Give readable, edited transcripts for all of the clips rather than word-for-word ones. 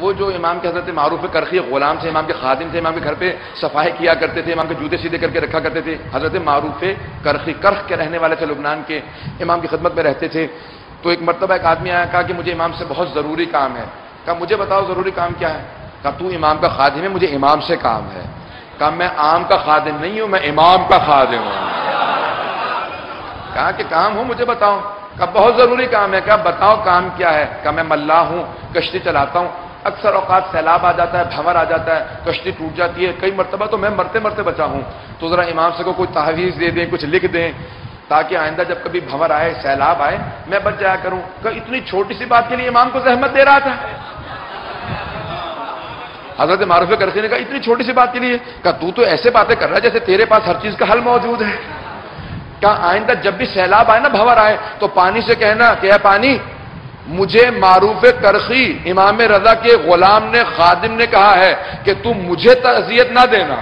وہ جو امام کے حضرت معروف کرخی غلام تھے، امام کے خادم تھے، امام کے گھر پہ صفائی کیا کرتے تھے، امام کے جوتے سیدھے کر کے رکھا کرتے تھے، حضرت معروف کرخی، کرخ کے رہنے والے تھے، لبنان کے، امام کی خدمت میں رہتے تھے. تو ایک مرتبہ ایک آدمی آیا، کہا کہ مجھے امام سے بہت ضروری کام ہے. کہا مجھے بتاؤ ضروری کام کیا ہے؟ کہا تو امام کا خادم ہے، مجھے امام سے کام ہے. کہا میں عام کا خادم نہیں ہوں، میں امام کا خادم ہوں. کہا کہ کام ہو مجھے بتاؤ. کہا بہت ضروری کام ہے. کہا بتاؤ کام کیا ہے؟ کہا میں ملاح ہوں، کشتی چلاتا ہوں، اکثر اوقات سیلاب آ جاتا ہے، بھنور آ جاتا ہے، کشتی ٹوٹ جاتی ہے، کئی مرتبہ تو میں مرتے مرتے بچا ہوں. تو ذرا امام سے کو کوئی تحویز دے دیں، کچھ لکھ دیں تاکہ آئندہ جب کبھی بھنور آئے، سیلاب آئے، میں بچ جایا کروں. کہ اتنی چھوٹی سی بات کے لیے امام کو زحمت دے رہا تھا. حضرت معروف کرخی نے کہا اتنی چھوٹی سی بات کے لیے؟ کہا تو ایسے باتیں کر رہا ہے جیسے تیرے پاس ہر چیز کا حل موجود ہے. کہا آئندہ جب بھی سیلاب آئے نا، بھنور آئے، تو پانی سے کہنا کہ اے پانی، مجھے معروف کرخی امام رضا کے غلام نے، خادم نے کہا ہے کہ تم مجھے اذیت نہ دینا.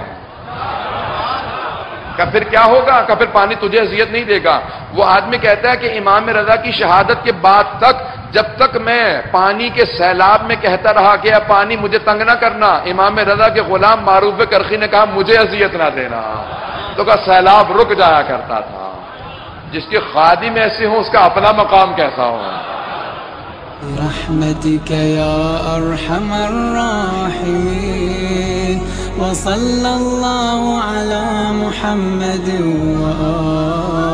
کہ پھر کیا ہوگا؟ کہ پھر پانی تجھے اذیت نہیں دے گا. وہ آدمی کہتا ہے کہ امام رضا کی شہادت کے بعد تک، جب تک میں پانی کے سیلاب میں کہتا رہا کہ اے پانی مجھے تنگ نہ کرنا، امام رضا کے غلام معروف کرخی نے کہا مجھے اذیت نہ دینا، تو کہا سیلاب رک جایا کرتا تھا. جس کے خادم ایسے ہوں اس کا اپنا مقام کیسا ہو. برحمتك يا أرحم الراحمين وصلى الله على محمد وآله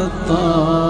الطاهرين.